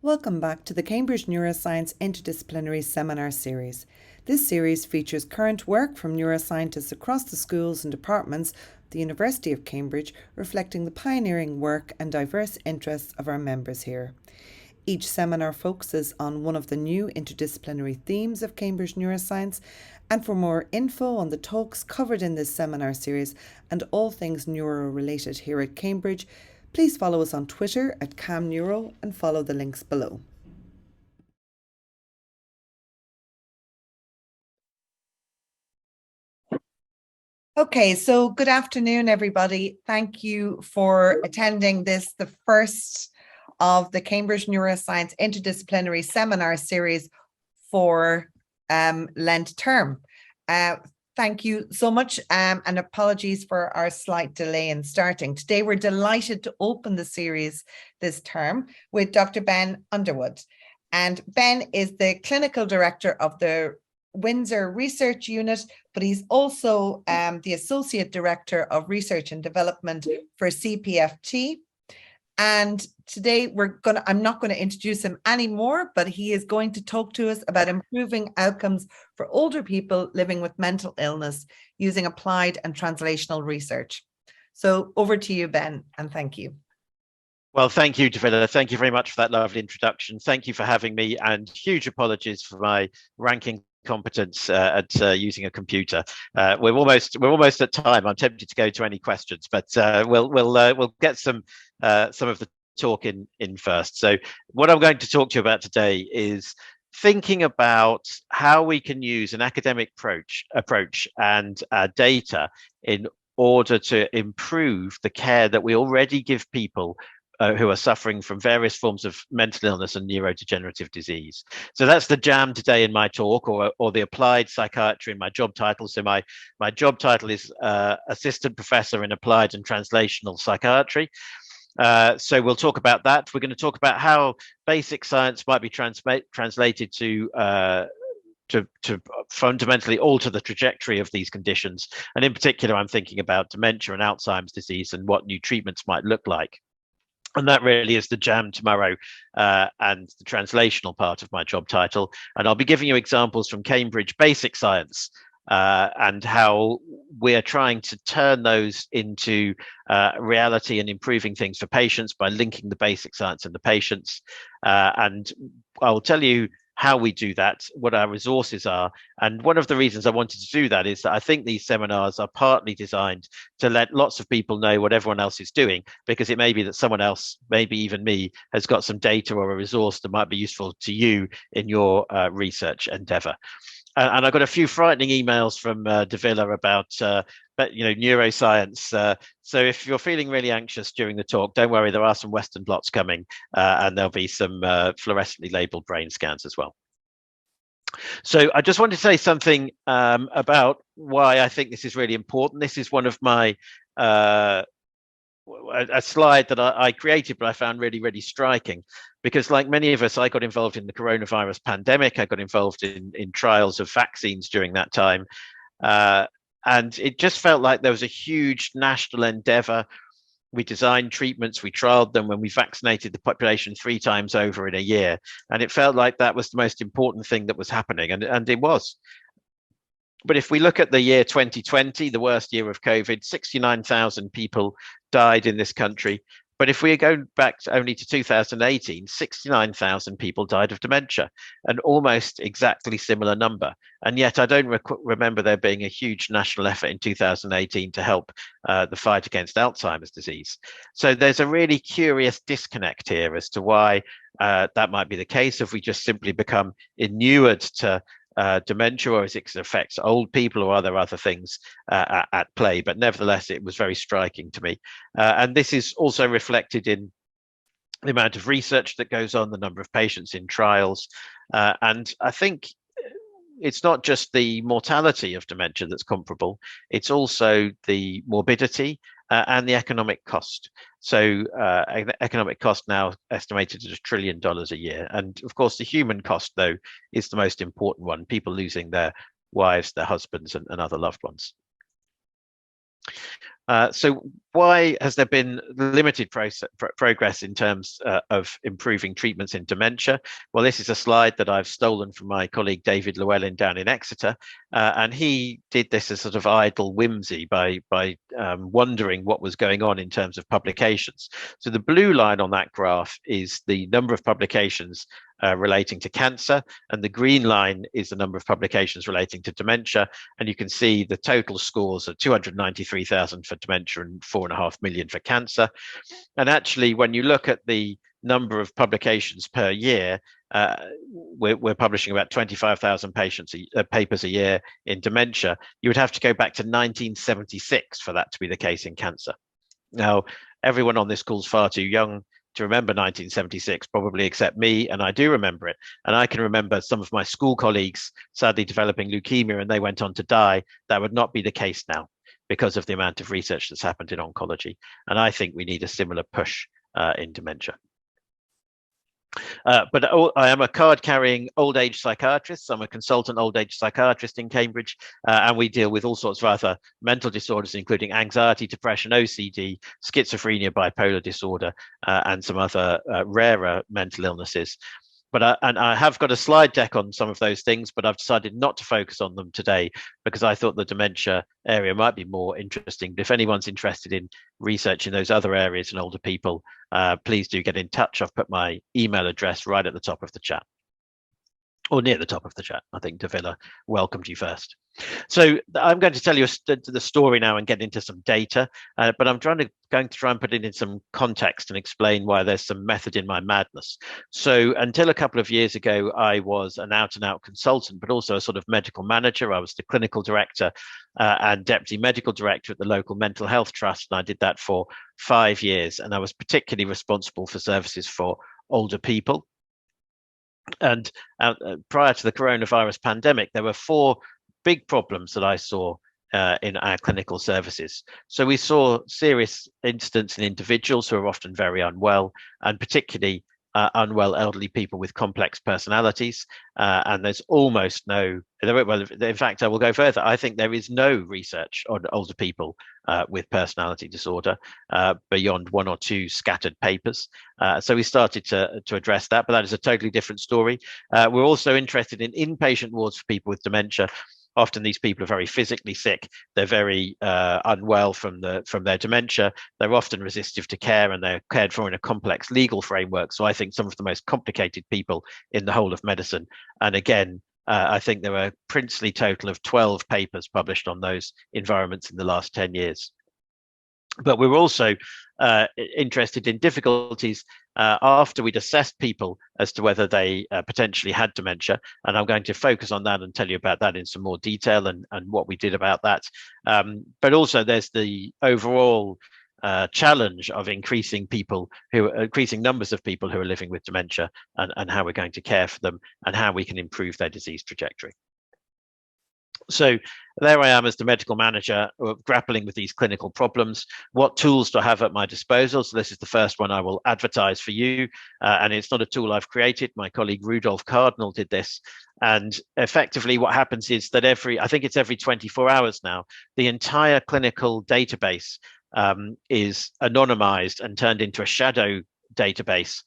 Welcome back to the Cambridge Neuroscience Interdisciplinary Seminar Series. This series features current work from neuroscientists across the schools and departments of the University of Cambridge, reflecting the pioneering work and diverse interests of our members here. Each seminar focuses on one of the new interdisciplinary themes of Cambridge Neuroscience, and for more info on the talks covered in this seminar series and all things neuro-related here at Cambridge, please follow us on Twitter at CamNeuro and follow the links below. Okay, so good afternoon, everybody. Thank you for attending this, the first of the Cambridge Neuroscience Interdisciplinary Seminar Series for Lent term. Thank you so much, and apologies for our slight delay in starting. Today, we're delighted to open the series this term with Dr. Ben Underwood. And Ben is the clinical director of the Windsor Research Unit, but he's also the Associate Director of Research and Development for CPFT. And today I'm not going to introduce him anymore, but he is going to talk to us about improving outcomes for older people living with mental illness using applied and translational research. So over to you, Ben, and thank you. Well, thank you, Davila. Thank you very much for that lovely introduction. Thank you for having me, and huge apologies for my ranking competence at using a computer. We're almost at time. I'm tempted to go to any questions, but we'll get some of the talk in first. So what I'm going to talk to you about today is thinking about how we can use an academic approach and data in order to improve the care that we already give people who are suffering from various forms of mental illness and neurodegenerative disease. So that's the jam today in my talk, or the applied psychiatry in my job title. So my job title is Assistant Professor in Applied and Translational Psychiatry. So we'll talk about that. We're going to talk about how basic science might be translated to fundamentally alter the trajectory of these conditions. And in particular, I'm thinking about dementia and Alzheimer's disease and what new treatments might look like. And that really is the jam tomorrow and the translational part of my job title. And I'll be giving you examples from Cambridge basic science and how we're trying to turn those into reality and improving things for patients by linking the basic science and the patients. And I'll tell you how we do that, what our resources are. And one of the reasons I wanted to do that is that I think these seminars are partly designed to let lots of people know what everyone else is doing, because it may be that someone else, maybe even me, has got some data or a resource that might be useful to you in your research endeavor. And I got a few frightening emails from Davila about neuroscience. So if you're feeling really anxious during the talk, don't worry, there are some Western blots coming, and there'll be some fluorescently labeled brain scans as well. So I just wanted to say something about why I think this is really important. This is one of my a slide that I created, but I found really, really striking, because like many of us, I got involved in the coronavirus pandemic. I got involved in trials of vaccines during that time. And it just felt like there was a huge national endeavor. We designed treatments, we trialed them when we vaccinated the population 3 times over in a year. And it felt like that was the most important thing that was happening, and it was. But if we look at the year 2020, the worst year of COVID, 69,000 people died in this country. But if we go back only to 2018, 69,000 people died of dementia, an almost exactly similar number. And yet I don't remember there being a huge national effort in 2018 to help the fight against Alzheimer's disease. So there's a really curious disconnect here as to why that might be the case. If we just simply become inured to dementia, or as it affects old people, or are there other things at play? But nevertheless, it was very striking to me. And this is also reflected in the amount of research that goes on, the number of patients in trials. And I think it's not just the mortality of dementia that's comparable, it's also the morbidity and the economic cost. So economic cost now estimated at $1 trillion a year. And of course, the human cost, though, is the most important one, people losing their wives, their husbands, and other loved ones. So why has there been limited progress in terms of improving treatments in dementia? Well, this is a slide that I've stolen from my colleague David Llewellyn down in Exeter, and he did this as sort of idle whimsy by wondering what was going on in terms of publications. So the blue line on that graph is the number of publications relating to cancer, and the green line is the number of publications relating to dementia. And you can see the total scores are 293,000 for dementia and 4.5 million for cancer. And actually, when you look at the number of publications per year, we're publishing about 25,000 papers a year in dementia. You would have to go back to 1976 for that to be the case in cancer. Now, everyone on this call is far too young to remember 1976, probably except me, and I do remember it. And I can remember some of my school colleagues sadly developing leukemia, and they went on to die. That would not be the case now because of the amount of research that's happened in oncology. And I think we need a similar push in dementia. But I am a card-carrying old age psychiatrist. So I'm a consultant old age psychiatrist in Cambridge, and we deal with all sorts of other mental disorders, including anxiety, depression, OCD, schizophrenia, bipolar disorder, and some other rarer mental illnesses. But I have got a slide deck on some of those things, but I've decided not to focus on them today because I thought the dementia area might be more interesting. But if anyone's interested in research in those other areas and older people, please do get in touch. I've put my email address right at the top of the chat, or near the top of the chat. I think Davila welcomed you first. So I'm going to tell you the story now and get into some data, but I'm going to try and put it in some context and explain why there's some method in my madness. So until a couple of years ago, I was an out-and-out consultant, but also a sort of medical manager. I was the clinical director and deputy medical director at the local mental health trust, and I did that for 5 years. And I was particularly responsible for services for older people. And prior to the coronavirus pandemic, there were 4 big problems that I saw in our clinical services. So we saw serious incidents in individuals who are often very unwell, and particularly unwell elderly people with complex personalities. And there's almost no, well, in fact, I will go further. I think there is no research on older people with personality disorder beyond 1 or 2 scattered papers. So we started to address that, but that is a totally different story. We're also interested in inpatient wards for people with dementia. Often these people are very physically sick. They're very unwell from their dementia. They're often resistive to care, and they're cared for in a complex legal framework. So I think some of the most complicated people in the whole of medicine. And again, I think there are a princely total of 12 papers published on those environments in the last 10 years. But we were also interested in difficulties after we'd assessed people as to whether they potentially had dementia. And I'm going to focus on that and tell you about that in some more detail and what we did about that. But also there's the overall challenge of increasing numbers of people who are living with dementia, and how we're going to care for them and how we can improve their disease trajectory. So there I am as the medical manager grappling with these clinical problems. What tools do I have at my disposal? So this is the first one I will advertise for you. And it's not a tool I've created. My colleague Rudolph Cardinal did this. And effectively what happens is that I think it's every 24 hours now, the entire clinical database is anonymized and turned into a shadow database,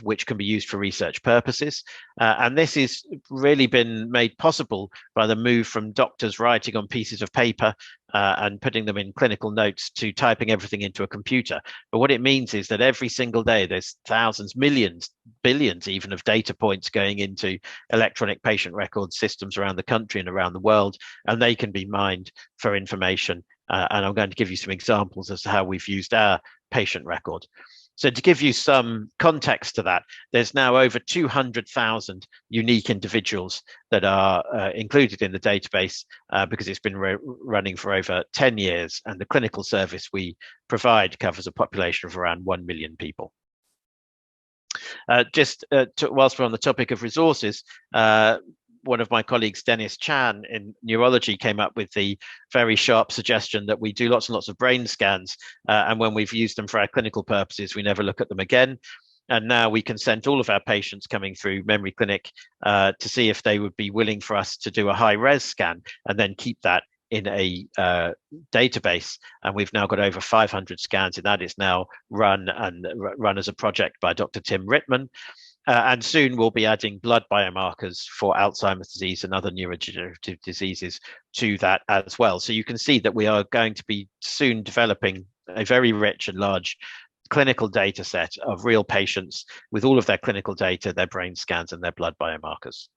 which can be used for research purposes. And this has really been made possible by the move from doctors writing on pieces of paper and putting them in clinical notes to typing everything into a computer. But what it means is that every single day there's thousands, millions, billions even of data points going into electronic patient record systems around the country and around the world, and they can be mined for information. And I'm going to give you some examples as to how we've used our patient record. So to give you some context to that, there's now over 200,000 unique individuals that are included in the database because it's been running for over 10 years, and the clinical service we provide covers a population of around 1 million people. Whilst we're on the topic of resources, one of my colleagues, Dennis Chan in neurology, came up with the very sharp suggestion that we do lots and lots of brain scans. And when we've used them for our clinical purposes, we never look at them again. And now we consent all of our patients coming through Memory Clinic to see if they would be willing for us to do a high-res scan and then keep that in a database, and we've now got over 500 scans in that. It's now run as a project by Dr. Tim Rittman. And soon we'll be adding blood biomarkers for Alzheimer's disease and other neurodegenerative diseases to that as well. So you can see that we are going to be soon developing a very rich and large clinical data set of real patients with all of their clinical data, their brain scans, and their blood biomarkers.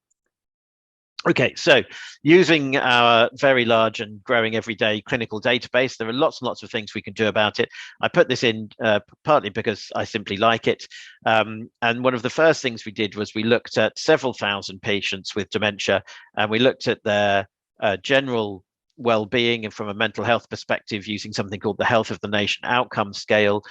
Okay, so using our very large and growing everyday clinical database, there are lots and lots of things we can do about it. I put this in partly because I simply like it. And one of the first things we did was we looked at several thousand patients with dementia, and we looked at their general well-being and from a mental health perspective using something called the Health of the Nation Outcome Scale,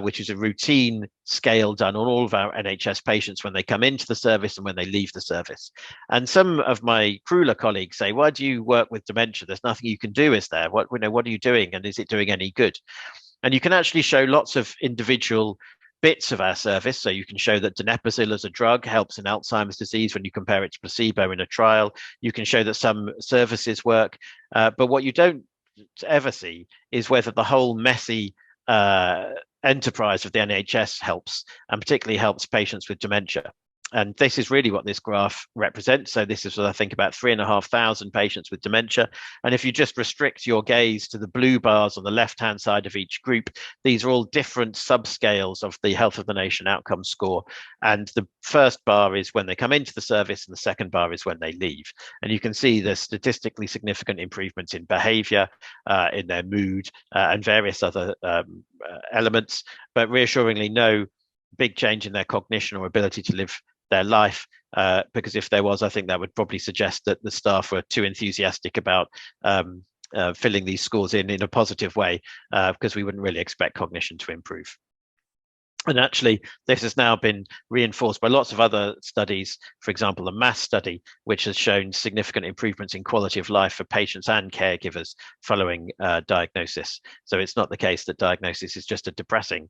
which is a routine scale done on all of our NHS patients when they come into the service and when they leave the service. And some of my crueler colleagues say, why do you work with dementia? There's nothing you can do, is there? What are you doing, and is it doing any good? And you can actually show lots of individual bits of our service. So you can show that donepezil as a drug helps in Alzheimer's disease when you compare it to placebo in a trial. You can show that some services work, but what you don't ever see is whether the whole messy enterprise of the NHS helps, and particularly helps patients with dementia. And this is really what this graph represents. So this is, I think, about 3,500 patients with dementia. And if you just restrict your gaze to the blue bars on the left-hand side of each group, these are all different subscales of the Health of the Nation outcome score. And the first bar is when they come into the service, and the second bar is when they leave. And you can see the statistically significant improvements in behavior, in their mood, and various other elements, but reassuringly no big change in their cognition or ability to live their life, because if there was, I think that would probably suggest that the staff were too enthusiastic about filling these scores in a positive way, because we wouldn't really expect cognition to improve. And actually, this has now been reinforced by lots of other studies, for example, the MASS study, which has shown significant improvements in quality of life for patients and caregivers following diagnosis. So it's not the case that diagnosis is just a depressing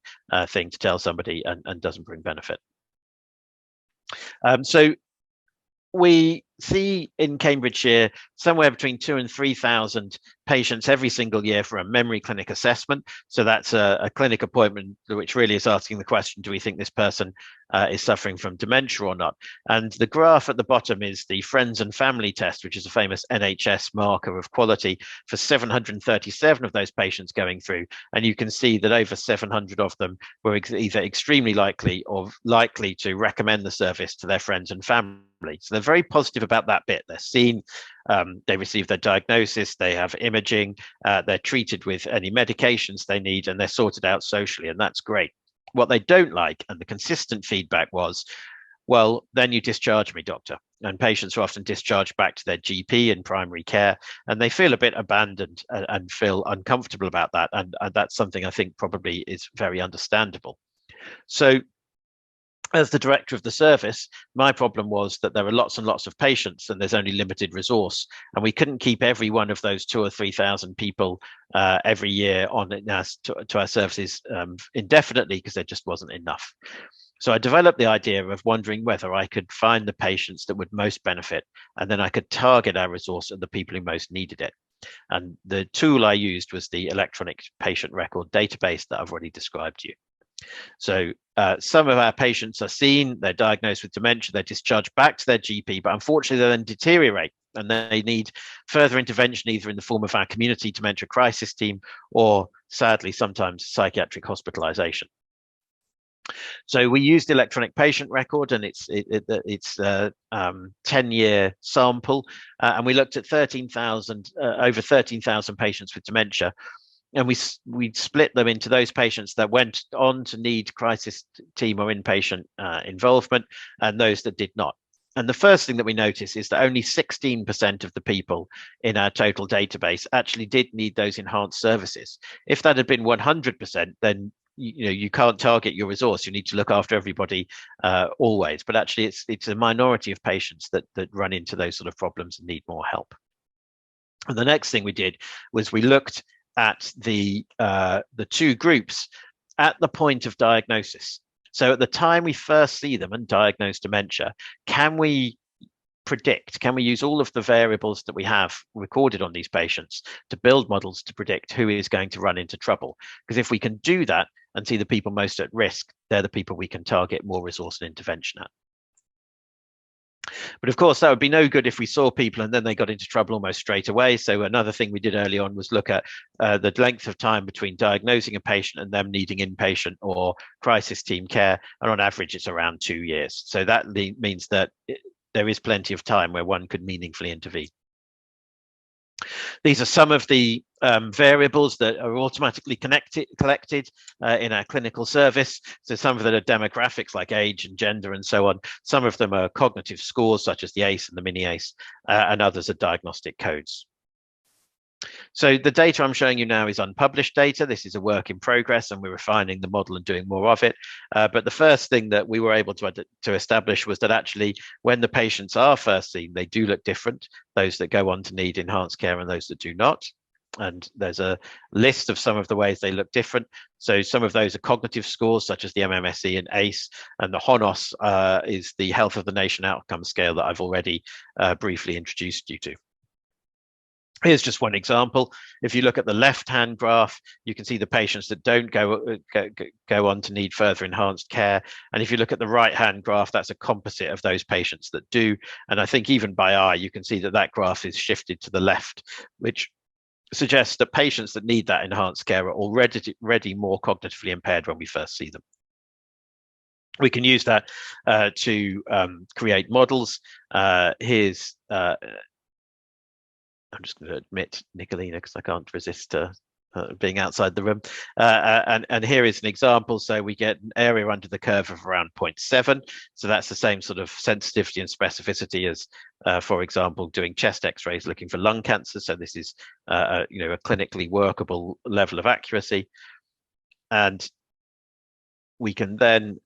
thing to tell somebody and doesn't bring benefit. So we see in Cambridgeshire somewhere between 2,000 and 3,000 patients every single year for a memory clinic assessment. So that's a clinic appointment which really is asking the question, do we think this person is suffering from dementia or not? And the graph at the bottom is the Friends and Family Test, which is a famous NHS marker of quality for 737 of those patients going through. And you can see that over 700 of them were either extremely likely or likely to recommend the service to their friends and family. So they're very positive about that bit. They're seen, they receive their diagnosis, they have imaging, they're treated with any medications they need, and they're sorted out socially, and that's great. What they don't like, and the consistent feedback was, well, then you discharge me, doctor. And patients are often discharged back to their GP in primary care, and they feel a bit abandoned and feel uncomfortable about that. And that's something I think probably is very understandable. So as the director of the service, my problem was that there are lots and lots of patients and there's only limited resource, and we couldn't keep every one of those 2,000 or 3,000 people every year on to our services indefinitely, because there just wasn't enough. So I developed the idea of wondering whether I could find the patients that would most benefit, and then I could target our resource at the people who most needed it. And the tool I used was the electronic patient record database that I've already described to you. So some of our patients are seen, they're diagnosed with dementia, they're discharged back to their GP, but unfortunately they then deteriorate and they need further intervention, either in the form of our community dementia crisis team or, sadly, sometimes psychiatric hospitalization. So we used electronic patient record, and it's a 10-year sample, and we looked at 13,000, over 13,000 patients with dementia. And we split them into those patients that went on to need crisis team or inpatient involvement, and those that did not. And the first thing that we notice is that only 16% of the people in our total database actually did need those enhanced services. If that had been 100%, then you can't target your resource. You need to look after everybody always. But actually, it's a minority of patients that run into those sort of problems and need more help. And the next thing we did was we looked at the two groups at the point of diagnosis. So at the time we first see them and diagnose dementia, can we predict? Can we use all of the variables that we have recorded on these patients to build models to predict who is going to run into trouble? Because if we can do that and see the people most at risk, they're the people we can target more resource and intervention at. But of course, that would be no good if we saw people and then they got into trouble almost straight away. So another thing we did early on was look at the length of time between diagnosing a patient and them needing inpatient or crisis team care. And on average, it's around 2 years. So that means that there is plenty of time where one could meaningfully intervene. These are some of the variables that are automatically collected in our clinical service. So some of them are demographics like age and gender and so on. Some of them are cognitive scores such as the ACE and the mini ACE, and others are diagnostic codes. So the data I'm showing you now is unpublished data. This is a work in progress and we're refining the model and doing more of it. But the first thing that we were able to establish was that actually when the patients are first seen, they do look different, those that go on to need enhanced care and those that do not. And there's a list of some of the ways they look different. So some of those are cognitive scores such as the MMSE and ACE, and the HONOS is the Health of the Nation Outcome Scale that I've already briefly introduced you to. Here's just one example. If you look at the left-hand graph, you can see the patients that don't go on to need further enhanced care. And if you look at the right-hand graph, that's a composite of those patients that do. And I think even by eye, you can see that that graph is shifted to the left, which suggests that patients that need that enhanced care are already more cognitively impaired when we first see them. We can use that to create models. Here's I'm just going to admit Nicolina because I can't resist being outside the room. And here is an example. So we get an area under the curve of around 0.7. So that's the same sort of sensitivity and specificity as, for example, doing chest X-rays looking for lung cancer. So this is, a clinically workable level of accuracy. And we can then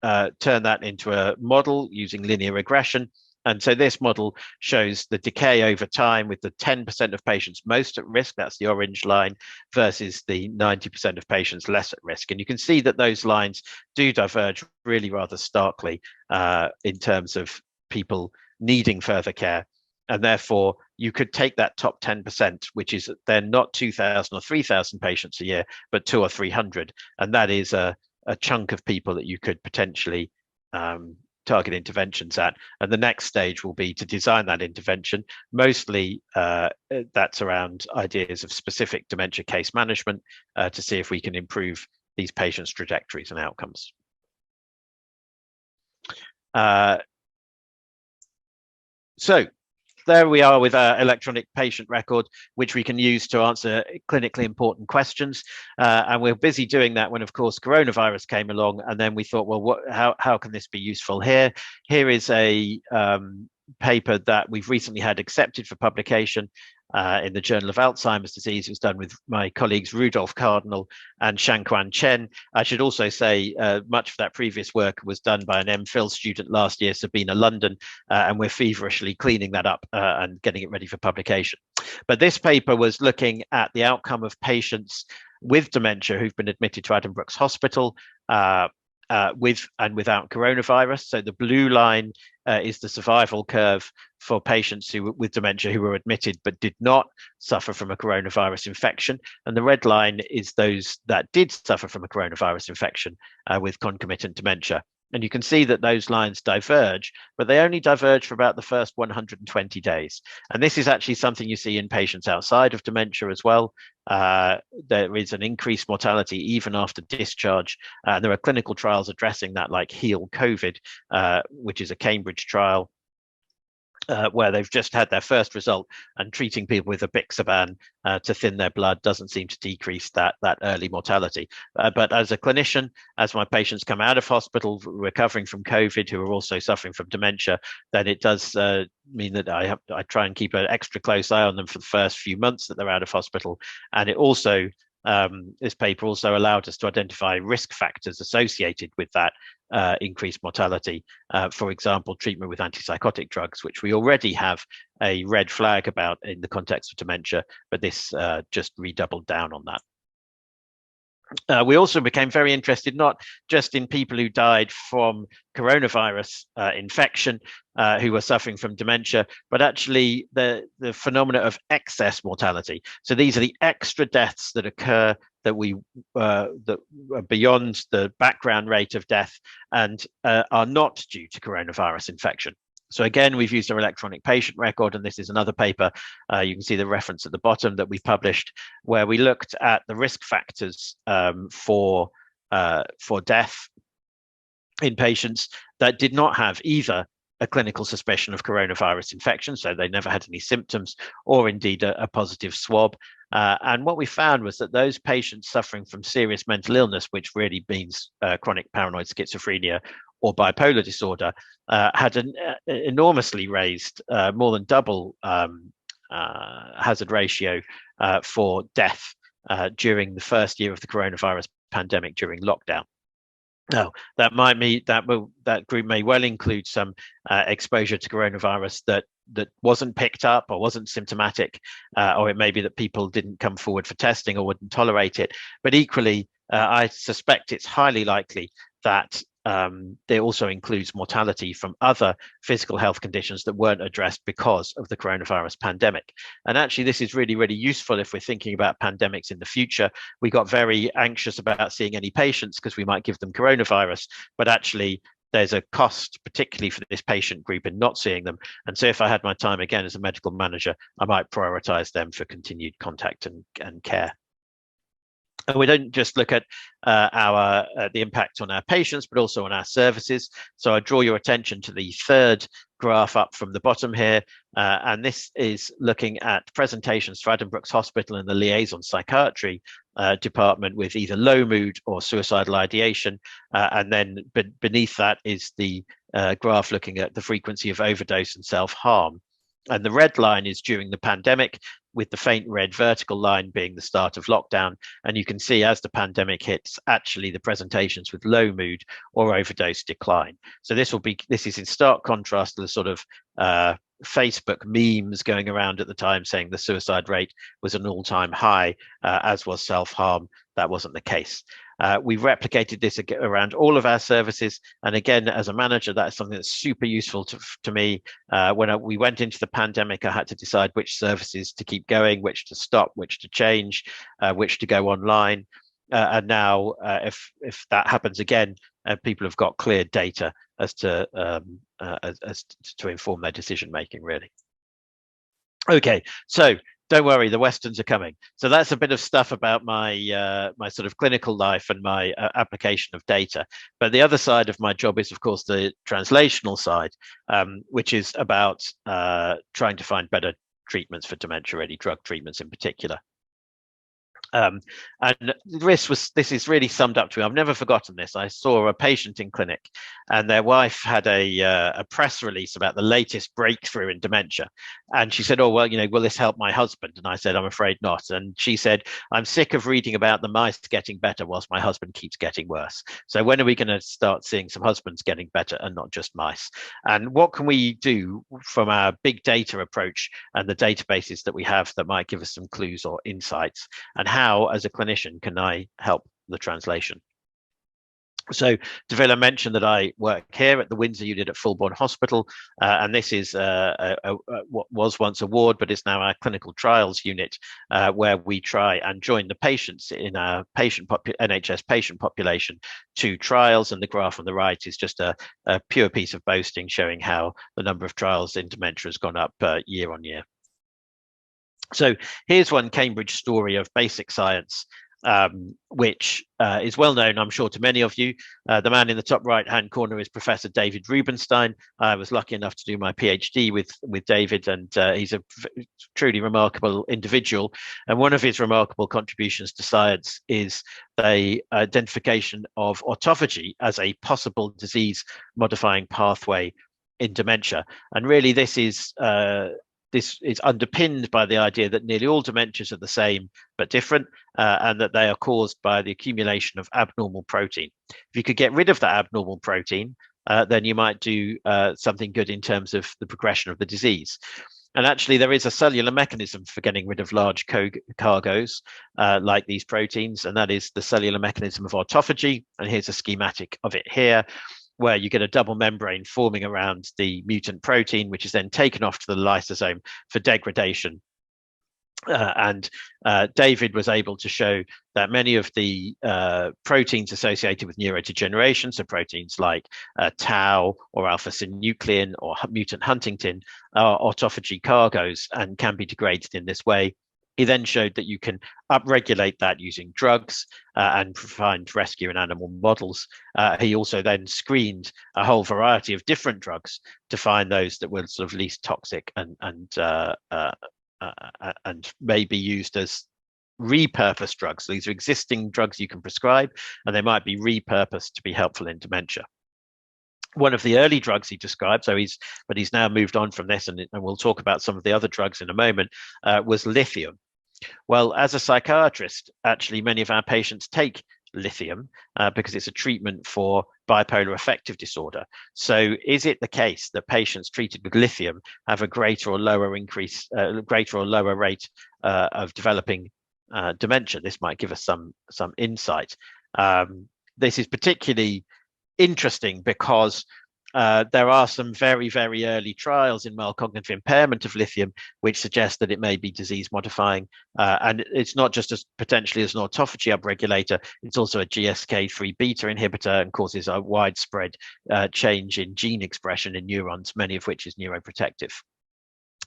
turn that into a model using linear regression. And so this model shows the decay over time with the 10% of patients most at risk, that's the orange line, versus the 90% of patients less at risk. And you can see that those lines do diverge really rather starkly in terms of people needing further care. And therefore, you could take that top 10%, which is then not 2,000 or 3,000 patients a year, but 200 or 300. And that is a chunk of people that you could potentially target interventions at. And the next stage will be to design that intervention. Mostly that's around ideas of specific dementia case management to see if we can improve these patients' trajectories and outcomes. So there we are with our electronic patient record, which we can use to answer clinically important questions. And we're busy doing that when, of course, coronavirus came along. And then we thought, well, how can this be useful here? Here is a paper that we've recently had accepted for publication in the Journal of Alzheimer's Disease. It was done with my colleagues Rudolf Cardinal and Shangquan Chen. I should also say much of that previous work was done by an MPhil student last year, Sabina London, and we're feverishly cleaning that up and getting it ready for publication. But this paper was looking at the outcome of patients with dementia who've been admitted to Addenbrooke's Hospital with and without coronavirus. So the blue line is the survival curve for patients with dementia who were admitted but did not suffer from a coronavirus infection. And the red line is those that did suffer from a coronavirus infection with concomitant dementia. And you can see that those lines diverge, but they only diverge for about the first 120 days. And this is actually something you see in patients outside of dementia as well. There is an increased mortality even after discharge. There are clinical trials addressing that, like HEAL COVID, which is a Cambridge trial, where they've just had their first result, and treating people with apixaban to thin their blood doesn't seem to decrease that early mortality. But as a clinician, as my patients come out of hospital recovering from COVID who are also suffering from dementia, then it does mean that I try and keep an extra close eye on them for the first few months that they're out of hospital. And it also this paper also allowed us to identify risk factors associated with that increased mortality. For example, treatment with antipsychotic drugs, which we already have a red flag about in the context of dementia, but this just redoubled down on that. We also became very interested not just in people who died from coronavirus infection, who were suffering from dementia, but actually the phenomena of excess mortality. So these are the extra deaths that occur that that are beyond the background rate of death and are not due to coronavirus infection. So again, we've used our electronic patient record, and this is another paper. You can see the reference at the bottom that we published, where we looked at the risk factors for death in patients that did not have either a clinical suspicion of coronavirus infection, so they never had any symptoms, or indeed a positive swab. And what we found was that those patients suffering from serious mental illness, which really means chronic paranoid schizophrenia or bipolar disorder, had an enormously raised, more than double hazard ratio for death during the first year of the coronavirus pandemic during lockdown. Now, that might mean that group may well include some exposure to coronavirus that wasn't picked up or wasn't symptomatic, or it may be that people didn't come forward for testing or wouldn't tolerate it. But equally, I suspect it's highly likely that there also includes mortality from other physical health conditions that weren't addressed because of the coronavirus pandemic. And actually, this is really, really useful if we're thinking about pandemics in the future. We got very anxious about seeing any patients because we might give them coronavirus, but actually there's a cost, particularly for this patient group, in not seeing them. And so if I had my time again as a medical manager, I might prioritize them for continued contact and care. And we don't just look at the impact on our patients, but also on our services. So I draw your attention to the third graph up from the bottom here. And this is looking at presentations to Addenbrooke's Hospital and the liaison psychiatry department with either low mood or suicidal ideation. And then beneath that is the graph looking at the frequency of overdose and self-harm. And the red line is during the pandemic, with the faint red vertical line being the start of lockdown. And you can see as the pandemic hits, actually the presentations with low mood or overdose decline. So this is in stark contrast to the sort of Facebook memes going around at the time saying the suicide rate was an all-time high, as was self-harm. That wasn't the case. We've replicated this around all of our services. And again, as a manager, that's something that's super useful to me. When we went into the pandemic, I had to decide which services to keep going, which to stop, which to change, which to go online. And now, if that happens again, people have got clear data as to inform their decision making, really. Okay, so don't worry, the Westerns are coming. So that's a bit of stuff about my my sort of clinical life and my application of data. But the other side of my job is, of course, the translational side, which is about trying to find better treatments for dementia-ready drug treatments in particular. And this is really summed up to me. I've never forgotten this. I saw a patient in clinic and their wife had a press release about the latest breakthrough in dementia. And she said, oh, well, will this help my husband? And I said, I'm afraid not. And she said, I'm sick of reading about the mice getting better whilst my husband keeps getting worse. So when are we going to start seeing some husbands getting better and not just mice? And what can we do from our big data approach and the databases that we have that might give us some clues or insights? And how, as a clinician, can I help the translation? So Davila mentioned that I work here at the Windsor unit at Fulbourn Hospital, and this is what was once a ward, but is now our clinical trials unit, where we try and join the patients in our NHS patient population to trials. And the graph on the right is just a pure piece of boasting showing how the number of trials in dementia has gone up year on year. So here's one Cambridge story of basic science, which is well known, I'm sure, to many of you. The man in the top right-hand corner is Professor David Rubinsztein. I was lucky enough to do my PhD with David, and he's a truly remarkable individual. And one of his remarkable contributions to science is the identification of autophagy as a possible disease-modifying pathway in dementia. And really, this is underpinned by the idea that nearly all dementias are the same but different, and that they are caused by the accumulation of abnormal protein. If you could get rid of that abnormal protein, then you might do something good in terms of the progression of the disease. And actually, there is a cellular mechanism for getting rid of large cargoes like these proteins, and that is the cellular mechanism of autophagy. And here's a schematic of it here, where you get a double membrane forming around the mutant protein, which is then taken off to the lysosome for degradation. David was able to show that many of the proteins associated with neurodegeneration, so proteins like tau or alpha-synuclein or mutant huntingtin, are autophagy cargoes and can be degraded in this way. He then showed that you can upregulate that using drugs and find rescue in animal models. He also then screened a whole variety of different drugs to find those that were sort of least toxic and may be used as repurposed drugs. These are existing drugs you can prescribe, and they might be repurposed to be helpful in dementia. One of the early drugs he described, but he's now moved on from this, and we'll talk about some of the other drugs in a moment, was lithium. Well, as a psychiatrist, actually, many of our patients take lithium because it's a treatment for bipolar affective disorder. So is it the case that patients treated with lithium have a greater or lower rate of developing dementia? This might give us some insight. This is particularly interesting because there are some very, very early trials in mild cognitive impairment of lithium, which suggest that it may be disease modifying. And it's not just as potentially as an autophagy upregulator, it's also a GSK3 beta inhibitor and causes a widespread change in gene expression in neurons, many of which is neuroprotective.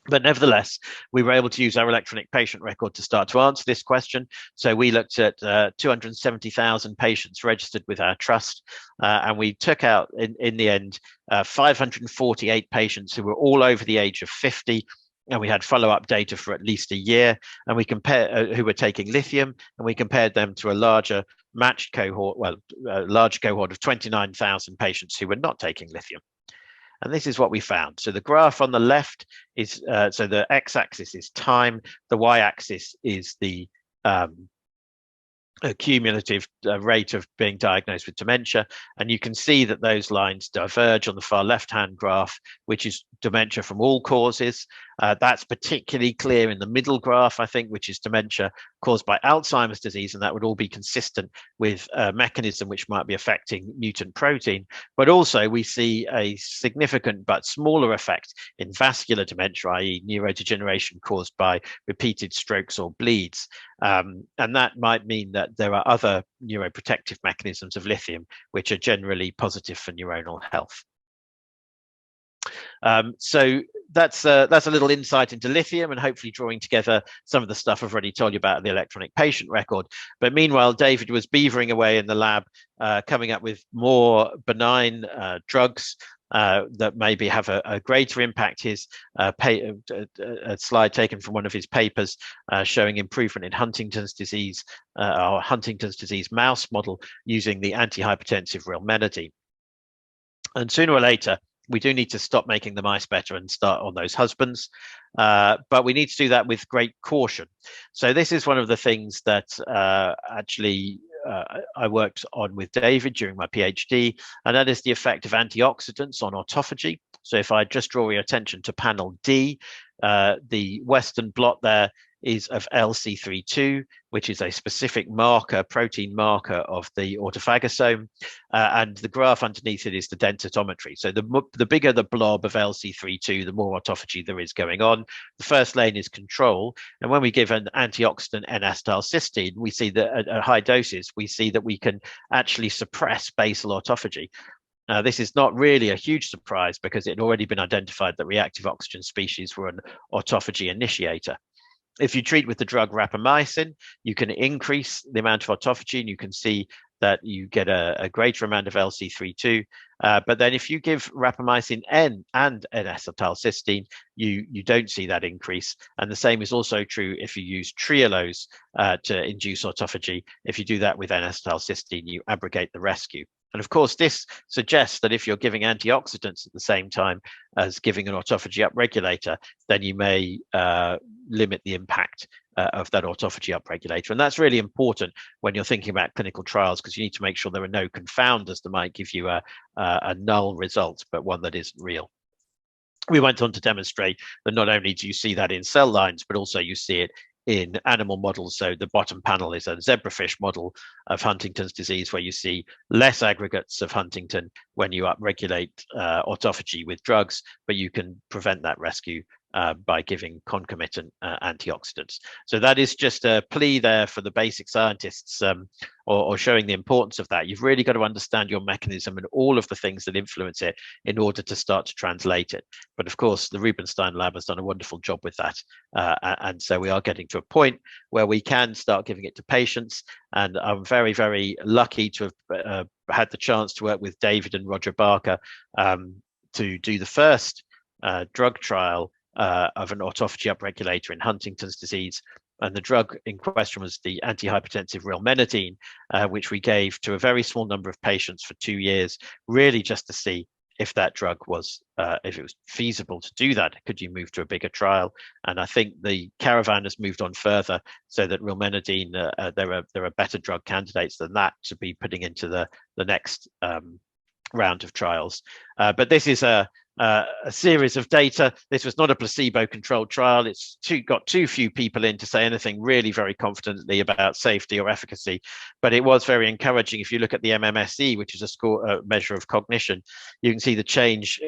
But nevertheless, we were able to use our electronic patient record to start to answer this question. So we looked at 270,000 patients registered with our trust, and we took out, in the end, 548 patients who were all over the age of 50, and we had follow-up data for at least a year, and we compared who were taking lithium, and we compared them to a larger matched cohort, a large cohort of 29,000 patients who were not taking lithium. And this is what we found. So the graph on the left is, so the x-axis is time, the y-axis is the cumulative rate of being diagnosed with dementia. And you can see that those lines diverge on the far left-hand graph, which is dementia from all causes. That's particularly clear in the middle graph, I think, which is dementia caused by Alzheimer's disease, and that would all be consistent with a mechanism which might be affecting mutant protein. But also we see a significant but smaller effect in vascular dementia, i.e. neurodegeneration caused by repeated strokes or bleeds. And that might mean that there are other neuroprotective mechanisms of lithium which are generally positive for neuronal health. So that's a little insight into lithium and hopefully drawing together some of the stuff I've already told you about the electronic patient record. But meanwhile, David was beavering away in the lab, coming up with more benign drugs that maybe have a greater impact. His a slide taken from one of his papers showing improvement in Huntington's disease, or Huntington's disease mouse model using the antihypertensive rilmenidine. And sooner or later, we do need to stop making the mice better and start on those husbands, but we need to do that with great caution. So this is one of the things that I worked on with David during my PhD, and that is the effect of antioxidants on autophagy. So if I just draw your attention to panel D, the Western blot there is of LC32, which is a specific marker, protein marker of the autophagosome, and the graph underneath it is the densitometry. So the bigger the blob of LC32, the more autophagy there is going on. The first lane is control, and when we give an antioxidant N-acetylcysteine, we see that at high doses, we see that we can actually suppress basal autophagy. This is not really a huge surprise because it had already been identified that reactive oxygen species were an autophagy initiator. If you treat with the drug rapamycin, you can increase the amount of autophagy, and you can see that you get a greater amount of LC32. But then if you give rapamycin N and N-acetylcysteine, you don't see that increase. And the same is also true if you use trehalose to induce autophagy. If you do that with N-acetylcysteine, you abrogate the rescue. And of course, this suggests that if you're giving antioxidants at the same time as giving an autophagy upregulator, then you may limit the impact of that autophagy upregulator. And that's really important when you're thinking about clinical trials, because you need to make sure there are no confounders that might give you a null result, but one that isn't real. We went on to demonstrate that not only do you see that in cell lines, but also you see it in animal models. So the bottom panel is a zebrafish model of Huntington's disease, where you see less aggregates of Huntington when you upregulate autophagy with drugs, but you can prevent that rescue by giving concomitant antioxidants. So that is just a plea there for the basic scientists, or showing the importance of that. You've really got to understand your mechanism and all of the things that influence it in order to start to translate it. But of course, the Rubinsztein lab has done a wonderful job with that. And so we are getting to a point where we can start giving it to patients. And I'm very, very lucky to have had the chance to work with David and Roger Barker to do the first drug trial of an autophagy upregulator in Huntington's disease. And the drug in question was the antihypertensive rilmenidine, which we gave to a very small number of patients for 2 years, really just to see if that drug was, if it was feasible to do that. Could you move to a bigger trial? And I think the caravan has moved on further, so that rilmenidine, there are better drug candidates than that to be putting into the next round of trials. But this is a series of data. This was not a placebo-controlled trial. It's got too few people in to say anything really very confidently about safety or efficacy, but it was very encouraging. If you look at the MMSE, which is a measure of cognition, you can see the change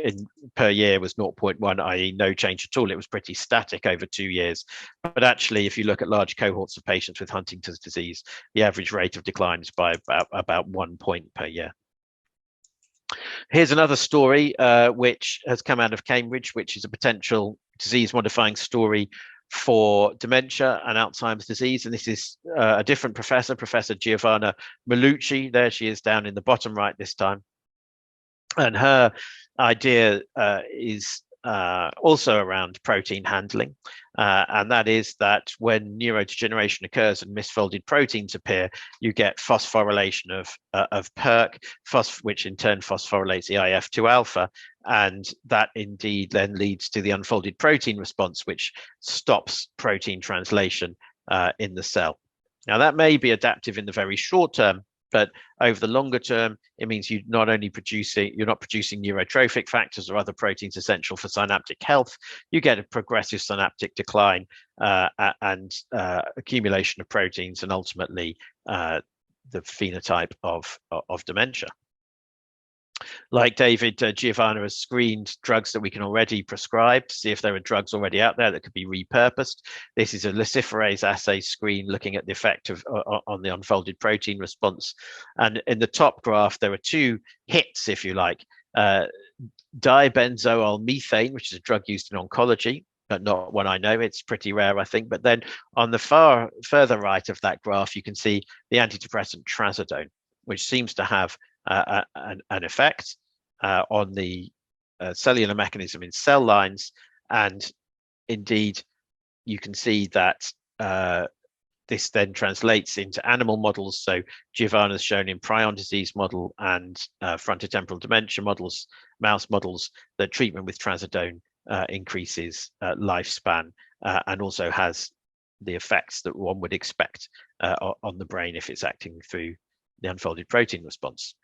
per year was 0.1, i.e. no change at all. It was pretty static over 2 years. But actually, if you look at large cohorts of patients with Huntington's disease, the average rate of decline is by about 1 point per year. Here's another story which has come out of Cambridge, which is a potential disease-modifying story for dementia and Alzheimer's disease. And this is a different professor, Professor Giovanna Malucci. There she is down in the bottom right this time. And her idea is also around protein handling. And that is that when neurodegeneration occurs and misfolded proteins appear, you get phosphorylation of PERK, which in turn phosphorylates the IF2 alpha. And that indeed then leads to the unfolded protein response, which stops protein translation in the cell. Now, that may be adaptive in the very short term, but over the longer term, it means you're not producing neurotrophic factors or other proteins essential for synaptic health. You get a progressive synaptic decline and accumulation of proteins, and ultimately the phenotype of dementia. Like David, Giovanna has screened drugs that we can already prescribe to see if there are drugs already out there that could be repurposed. This is a luciferase assay screen looking at the effect on the unfolded protein response. And in the top graph, there are two hits, if you like. Dibenzoyl methane, which is a drug used in oncology, but not one I know. It's pretty rare, I think. But then on the further right of that graph, you can see the antidepressant trazodone, which seems to have an effect on the cellular mechanism in cell lines. And indeed, you can see that this then translates into animal models. So Giovanna's shown in prion disease model and frontotemporal dementia models, mouse models, that treatment with trazodone increases lifespan and also has the effects that one would expect on the brain if it's acting through the unfolded protein response.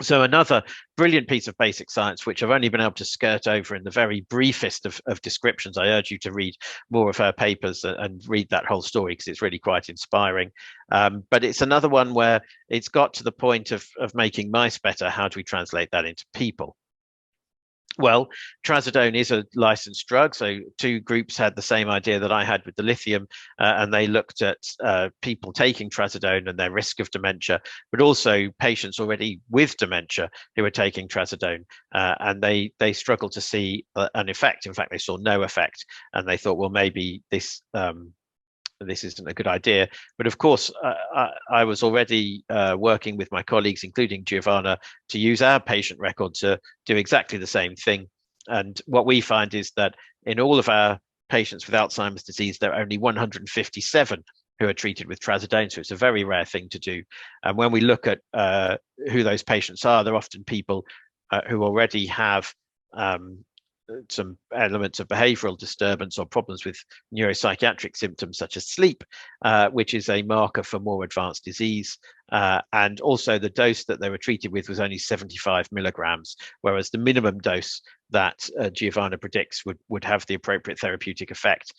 So another brilliant piece of basic science, which I've only been able to skirt over in the very briefest of descriptions. I urge you to read more of her papers and read that whole story, because it's really quite inspiring. But it's another one where it's got to the point of making mice better. How do we translate that into people? Well, trazodone is a licensed drug. So two groups had the same idea that I had with the lithium, and they looked at people taking trazodone and their risk of dementia, but also patients already with dementia who were taking trazodone, and they struggled to see an effect. In fact, they saw no effect, and they thought, well, maybe this isn't a good idea. But of course, I was already working with my colleagues, including Giovanna, to use our patient record to do exactly the same thing. And what we find is that in all of our patients with Alzheimer's disease, there are only 157 who are treated with trazodone. So it's a very rare thing to do. And when we look at who those patients are, they're often people who already have some elements of behavioral disturbance or problems with neuropsychiatric symptoms such as sleep, which is a marker for more advanced disease. And also the dose that they were treated with was only 75 milligrams, whereas the minimum dose that Giovanna predicts would have the appropriate therapeutic effect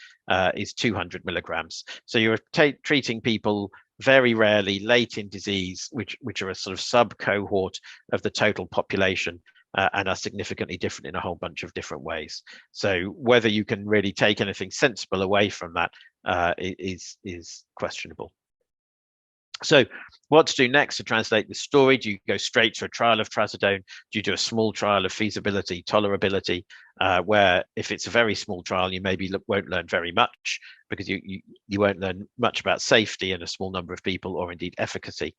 is 200 milligrams. So you're treating people very rarely late in disease, which are a sort of sub-cohort of the total population, and are significantly different in a whole bunch of different ways. So whether you can really take anything sensible away from that is questionable. So what to do next to translate the story? Do you go straight to a trial of trazodone? Do you do a small trial of feasibility, tolerability, where if it's a very small trial, you maybe won't learn very much, because you won't learn much about safety in a small number of people, or indeed efficacy.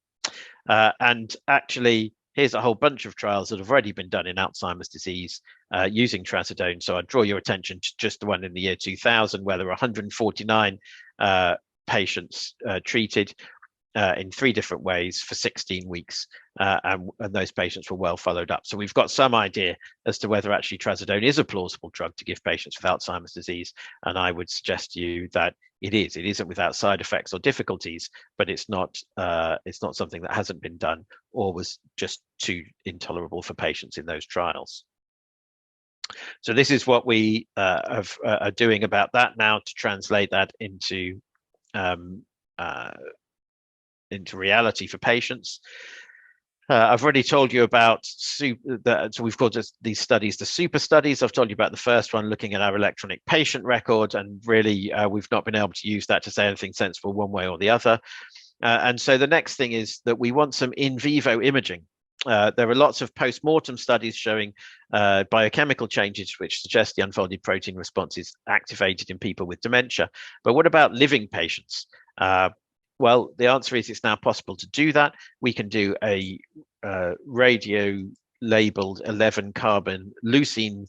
And actually, here's a whole bunch of trials that have already been done in Alzheimer's disease using trazodone. So I draw your attention to just the one in the year 2000, where there were 149 patients treated in 3 different ways for 16 weeks, and those patients were well followed up. So we've got some idea as to whether actually trazodone is a plausible drug to give patients with Alzheimer's disease, and I would suggest to you that it is. It isn't without side effects or difficulties, but it's not something that hasn't been done or was just too intolerable for patients in those trials. So this is what we are doing about that now, to translate that into reality for patients. I've already told you about so we've called these studies the super studies. I've told you about the first one, looking at our electronic patient record, and really we've not been able to use that to say anything sensible one way or the other. And so the next thing is that we want some in vivo imaging. There are lots of post-mortem studies showing biochemical changes which suggest the unfolded protein response is activated in people with dementia. But what about living patients? Well, the answer is it's now possible to do that. We can do a radio labeled 11 carbon leucine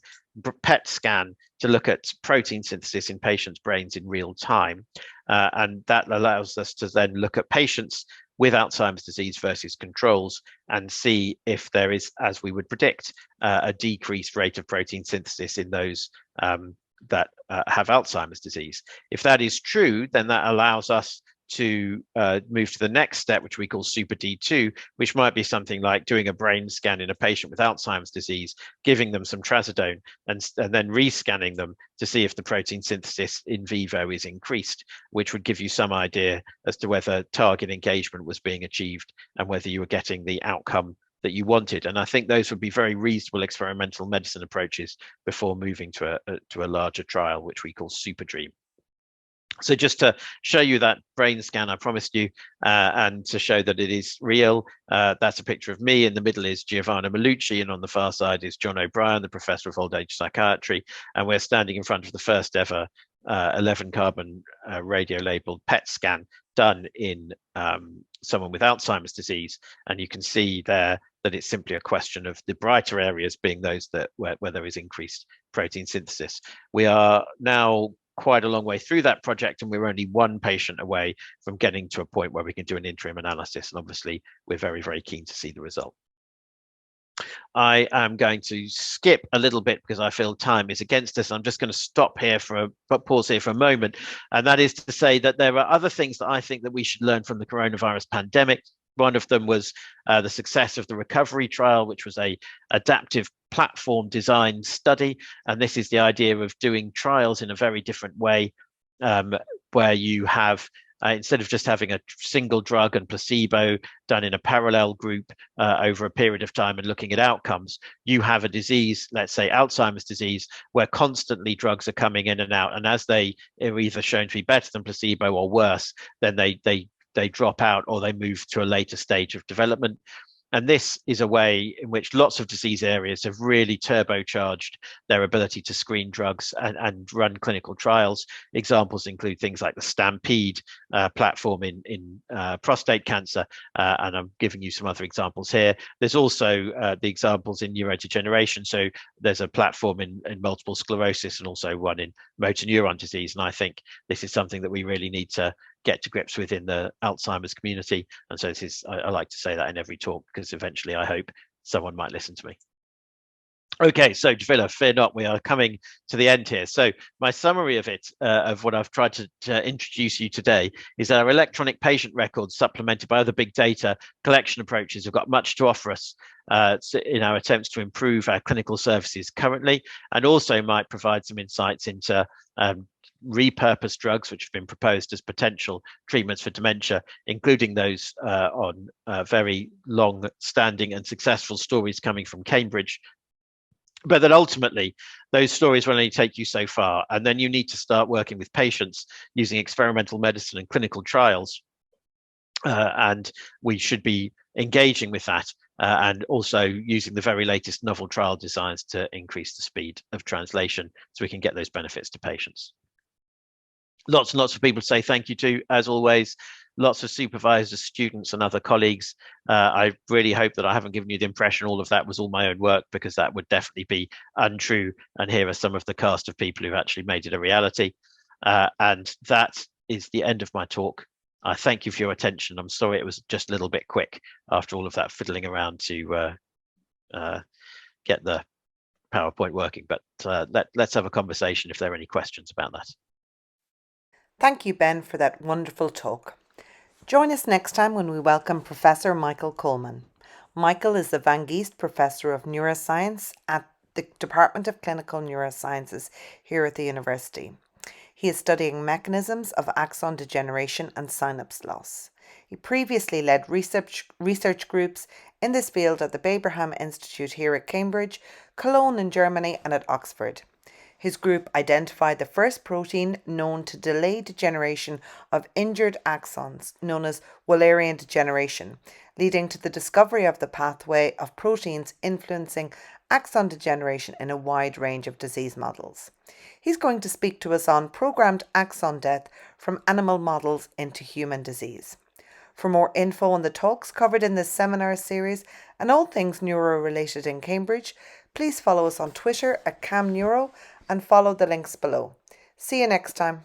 PET scan to look at protein synthesis in patients' brains in real time. And that allows us to then look at patients with Alzheimer's disease versus controls and see if there is, as we would predict, a decreased rate of protein synthesis in those that have Alzheimer's disease. If that is true, then that allows us to move to the next step, which we call Super D2, which might be something like doing a brain scan in a patient with Alzheimer's disease, giving them some trazodone, and then rescanning them to see if the protein synthesis in vivo is increased, which would give you some idea as to whether target engagement was being achieved and whether you were getting the outcome that you wanted. And I think those would be very reasonable experimental medicine approaches before moving to a larger trial, which we call Super Dream. So just to show you that brain scan I promised you, and to show that it is real, that's a picture of me. In the middle is Giovanna Malucci, and on the far side is John O'Brien, the Professor of Old Age Psychiatry. And we're standing in front of the first ever 11 carbon radio labeled PET scan done in someone with Alzheimer's disease. And you can see there that it's simply a question of the brighter areas being those that where there is increased protein synthesis. We are now quite a long way through that project, and we're only one patient away from getting to a point where we can do an interim analysis, and obviously we're very, very keen to see the result. I am going to skip a little bit because I feel time is against us. I'm just going to stop here pause here for a moment, and that is to say that there are other things that I think that we should learn from the coronavirus pandemic. One of them was the success of the recovery trial, which was a adaptive platform design study. And this is the idea of doing trials in a very different way, where you have, instead of just having a single drug and placebo done in a parallel group over a period of time and looking at outcomes, you have a disease, let's say Alzheimer's disease, where constantly drugs are coming in and out. And as they are either shown to be better than placebo or worse, then they drop out or they move to a later stage of development. And this is a way in which lots of disease areas have really turbocharged their ability to screen drugs and run clinical trials. Examples include things like the STAMPEDE platform in prostate cancer, and I'm giving you some other examples here. There's also the examples in neurodegeneration. So there's a platform in multiple sclerosis and also one in motor neuron disease. And I think this is something that we really need to get to grips with in the Alzheimer's community. And so this is, I like to say that in every talk, because eventually I hope someone might listen to me. Okay, so Javilla, fear not, we are coming to the end here. So my summary of it, of what I've tried to introduce you today, is that our electronic patient records, supplemented by other big data collection approaches, have got much to offer us in our attempts to improve our clinical services currently, and also might provide some insights into repurposed drugs which have been proposed as potential treatments for dementia, including those on very long-standing and successful stories coming from Cambridge. But that ultimately those stories will only take you so far, and then you need to start working with patients using experimental medicine and clinical trials, and we should be engaging with that and also using the very latest novel trial designs to increase the speed of translation so we can get those benefits to patients. Lots and lots of people to say thank you to, as always. Lots of supervisors, students, and other colleagues. I really hope that I haven't given you the impression all of that was all my own work, because that would definitely be untrue. And here are some of the cast of people who've actually made it a reality. And that is the end of my talk. I thank you for your attention. I'm sorry it was just a little bit quick after all of that fiddling around to get the PowerPoint working, but let's have a conversation if there are any questions about that. Thank you, Ben, for that wonderful talk. Join us next time when we welcome Professor Michael Coleman. Michael is the Van Geest Professor of Neuroscience at the Department of Clinical Neurosciences here at the university. He is studying mechanisms of axon degeneration and synapse loss. He previously led research groups in this field at the Babraham Institute here at Cambridge, Cologne in Germany, and at Oxford. His group identified the first protein known to delay degeneration of injured axons, known as Wallerian degeneration, leading to the discovery of the pathway of proteins influencing axon degeneration in a wide range of disease models. He's going to speak to us on programmed axon death from animal models into human disease. For more info on the talks covered in this seminar series and all things neuro-related in Cambridge, please follow us on Twitter at CamNeuro and follow the links below. See you next time.